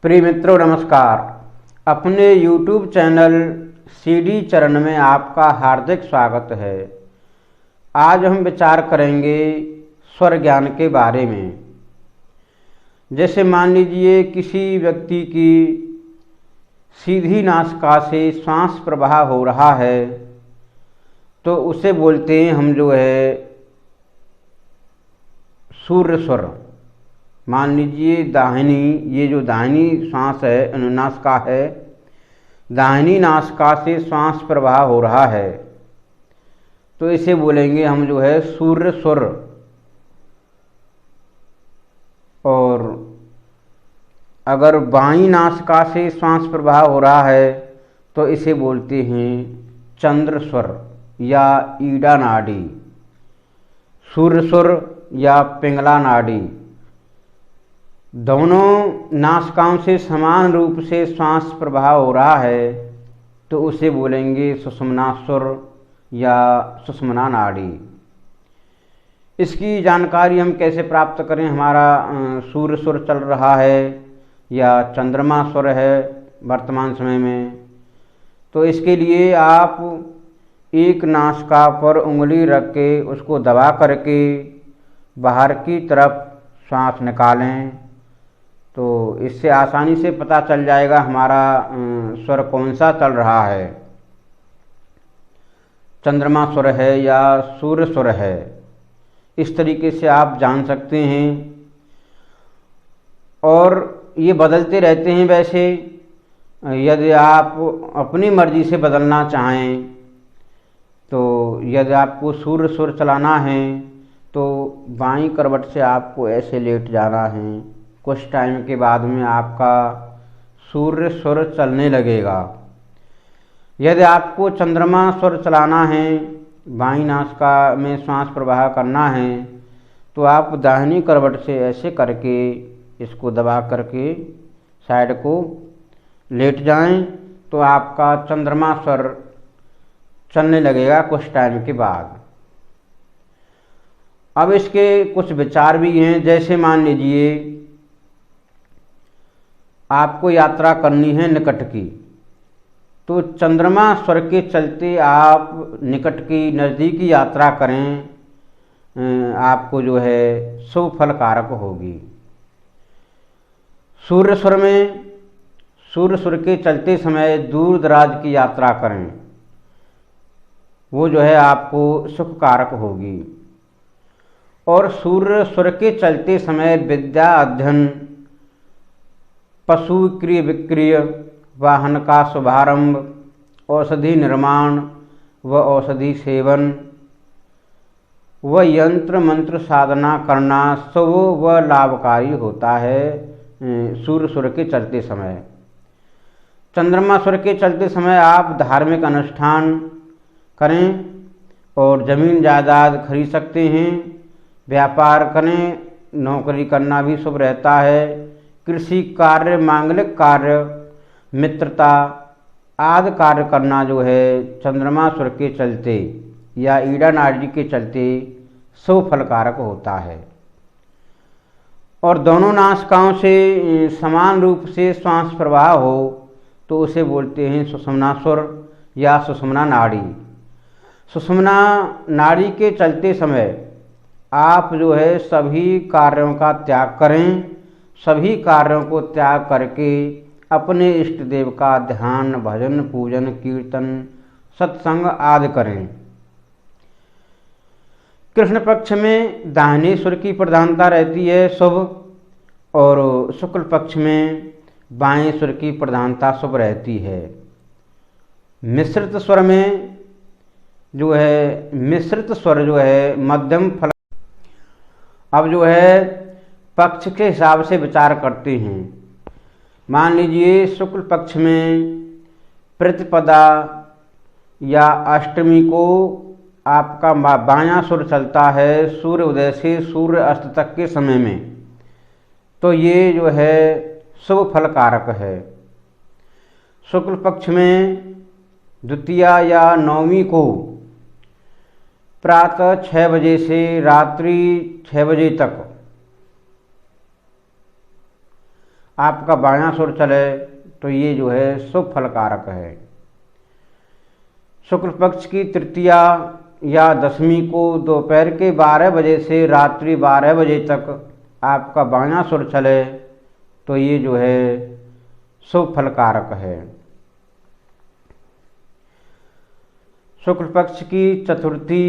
प्रिय मित्रों नमस्कार। अपने YouTube चैनल सीडी चरण में आपका हार्दिक स्वागत है। आज हम विचार करेंगे स्वर ज्ञान के बारे में। जैसे मान लीजिए किसी व्यक्ति की सीधी नासिका से श्वास प्रवाह हो रहा है तो उसे बोलते हैं हम सूर्य स्वर। मान लीजिए दाहिनी श्वास है, नासिका है, दाहिनी नासिका से श्वास प्रवाह हो रहा है तो इसे बोलेंगे हम सूर्य स्वर। और अगर बाईं नासिका से श्वास प्रवाह हो रहा है तो इसे बोलते हैं चंद्र स्वर या ईड़ा नाड़ी, सूर्य स्वर या पिंगला नाड़ी। दोनों नासिकाओं से समान रूप से श्वास प्रवाह हो रहा है तो उसे बोलेंगे सुषुम्ना स्वर या सुषुम्ना नाड़ी। इसकी जानकारी हम कैसे प्राप्त करें? हमारा सूर्य स्वर चल रहा है या चंद्रमा स्वर है वर्तमान समय में, तो इसके लिए आप एक नासिका पर उंगली रख के उसको दबा करके बाहर की तरफ सांस निकालें तो इससे आसानी से पता चल जाएगा हमारा स्वर कौन सा चल रहा है, चंद्रमा स्वर है या सूर्य स्वर है। इस तरीके से आप जान सकते हैं। और ये बदलते रहते हैं। वैसे यदि आप अपनी मर्जी से बदलना चाहें तो यदि आपको सूर्य स्वर चलाना है तो बाईं करवट से आपको ऐसे लेट जाना है। कुछ टाइम के बाद में आपका सूर्य स्वर चलने लगेगा। यदि आपको चंद्रमा स्वर चलाना है, बाईं नासिका में श्वास प्रवाह करना है तो आप दाहिनी करवट से ऐसे करके इसको दबा करके साइड को लेट जाएं तो आपका चंद्रमा स्वर चलने लगेगा कुछ टाइम के बाद। अब इसके कुछ विचार भी हैं। जैसे मान लीजिए आपको यात्रा करनी है निकट की, तो चंद्रमा स्वर के चलते आप निकट की नज़दीकी यात्रा करें, आपको शुभ फलकारक होगी। सूर्य स्वर में सूर्य स्वर के चलते समय दूर दराज की यात्रा करें, वो आपको सुखकारक होगी। और सूर्य स्वर के चलते समय विद्या अध्ययन, पशु क्रय विक्रय, वाहन का शुभारंभ, औषधि निर्माण व औषधि सेवन व यंत्र मंत्र साधना करना शुभ व लाभकारी होता है सूर्य स्वर के चलते समय। चंद्रमा स्वर के चलते समय आप धार्मिक अनुष्ठान करें और ज़मीन जायदाद खरीद सकते हैं, व्यापार करें, नौकरी करना भी शुभ रहता है। कृषि कार्य, मांगलिक कार्य, मित्रता आदि कार्य करना चंद्रमा स्वर के चलते या ईड़ा नाड़ी के चलते शुभ फलकारक होता है। और दोनों नासिकाओं से समान रूप से श्वास प्रवाह हो तो उसे बोलते हैं सुषुम्ना स्वर या सुषुम्ना नाड़ी। सुषुम्ना नाड़ी के चलते समय आप सभी कार्यों का त्याग करें, सभी कार्यों को त्याग करके अपने इष्ट देव का ध्यान, भजन, पूजन, कीर्तन, सत्संग आदि करें। कृष्ण पक्ष में दाहिने स्वर की प्रधानता रहती है शुभ, और शुक्ल पक्ष में बाएं स्वर की प्रधानता शुभ रहती है। मिश्रित स्वर में मिश्रित स्वर मध्यम फल। अब पक्ष के हिसाब से विचार करते हैं। मान लीजिए शुक्ल पक्ष में प्रतिपदा या अष्टमी को आपका बायां स्वर चलता है सूर्य उदय से सूर्य अस्त तक के समय में, तो ये शुभ फलकारक है। शुक्ल पक्ष में द्वितीया या नवमी को प्रातः 6 बजे से रात्रि 6 बजे तक आपका बायां सुर चले तो ये जो है शुभ फलकारक है। शुक्ल पक्ष की तृतीया या दशमी को दोपहर के 12 बजे से रात्रि 12 बजे तक आपका बायां सुर चले तो ये जो है शुभ फलकारक है। शुक्ल पक्ष की चतुर्थी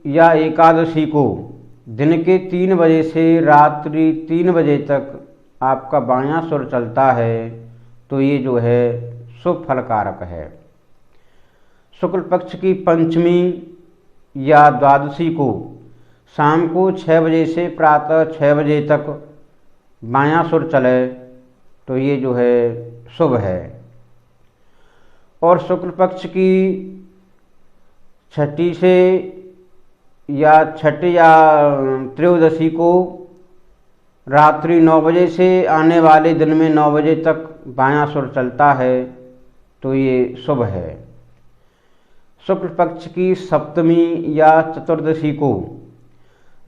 या एकादशी को दिन के 3 बजे से रात्रि 3 बजे तक आपका बायां सुर चलता है तो ये जो है शुभ फलकारक है। शुक्ल पक्ष की पंचमी या द्वादशी को शाम को 6 बजे से प्रातः 6 बजे तक बायां सुर चले तो ये जो है शुभ है। और शुक्ल पक्ष की छठी से या छठी या त्रयोदशी को रात्रि 9 बजे से आने वाले दिन में 9 बजे तक बायां सुर चलता है तो ये शुभ है। शुक्ल पक्ष की सप्तमी या चतुर्दशी को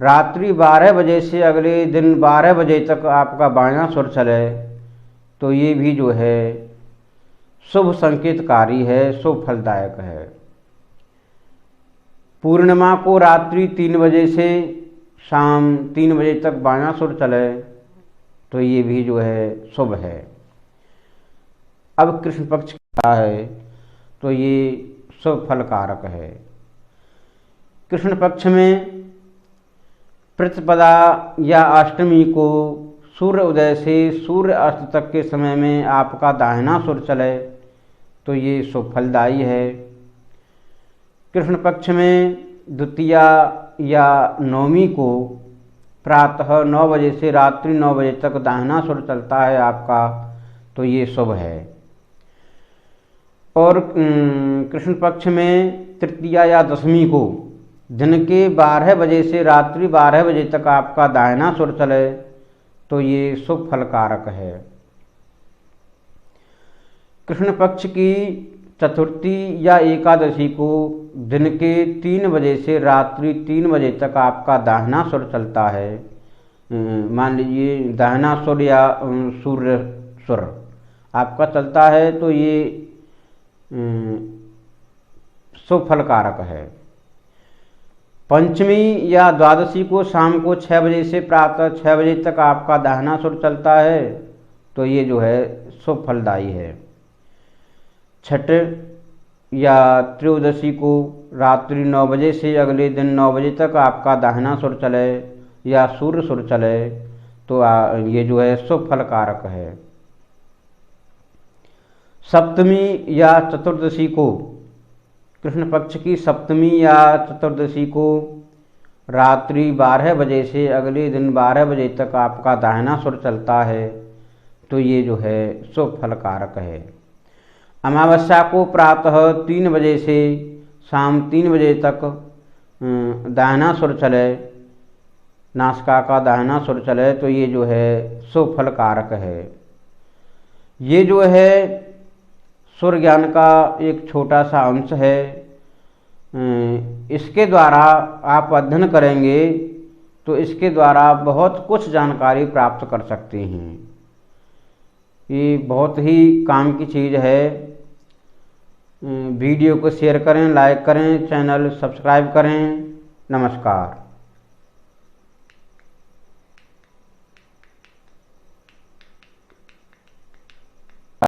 रात्रि 12 बजे से अगले दिन 12 बजे तक आपका बायां सुर चले तो ये भी जो है शुभ संकेतकारी है, शुभ फलदायक है। पूर्णिमा को रात्रि 3 बजे से शाम 3 बजे तक बायां सुर चले तो ये भी जो है शुभ है। अब कृष्ण पक्ष का है तो ये शुभ फलकारक है। कृष्ण पक्ष में प्रतिपदा या अष्टमी को सूर्य उदय से सूर्य अस्त तक के समय में आपका दाहिना सुर चले तो ये शुभ फलदायी है। कृष्ण पक्ष में द्वितीया या नवमी को प्रातः 9 बजे से रात्रि 9 बजे तक दाहिना सुर चलता है आपका तो ये शुभ है। और कृष्ण पक्ष में तृतीया या दशमी को दिन के 12 बजे से रात्रि 12 बजे तक आपका दाहिना सुर चले तो ये शुभ फलकारक है। कृष्ण पक्ष की चतुर्थी या एकादशी को दिन के 3 बजे से रात्रि 3 बजे तक आपका दाहिना सुर चलता है। मान लीजिए दाहिना सुर या सूर्य सुर आपका चलता है तो ये शुभ फलकारक है। पंचमी या द्वादशी को शाम को 6 बजे से प्रातः 6 बजे तक आपका दाहिना सुर चलता है तो ये जो है शुभ फलदायी है। छठ या त्रयोदशी को रात्रि 9 बजे से अगले दिन 9 बजे तक आपका दाहिना सुर चले या सूर्य सुर चले तो ये जो है शुभ फलकारक है। सप्तमी या चतुर्दशी को कृष्ण पक्ष की सप्तमी या चतुर्दशी को रात्रि 12 बजे से अगले दिन 12 बजे तक आपका दाहिना सुर चलता है तो ये जो है शुभ फलकारक है। अमावस्या को प्रातः 3 बजे से शाम 3 बजे तक दाहिना सुर चले, नासिका का दाहिना सुर चले तो ये जो है शुभ फलकारक है। ये जो है सुर ज्ञान का एक छोटा सा अंश है। इसके द्वारा आप अध्ययन करेंगे तो इसके द्वारा बहुत कुछ जानकारी प्राप्त कर सकते हैं। ये बहुत ही काम की चीज़ है। वीडियो को शेयर करें, लाइक करें, चैनल सब्सक्राइब करें। नमस्कार।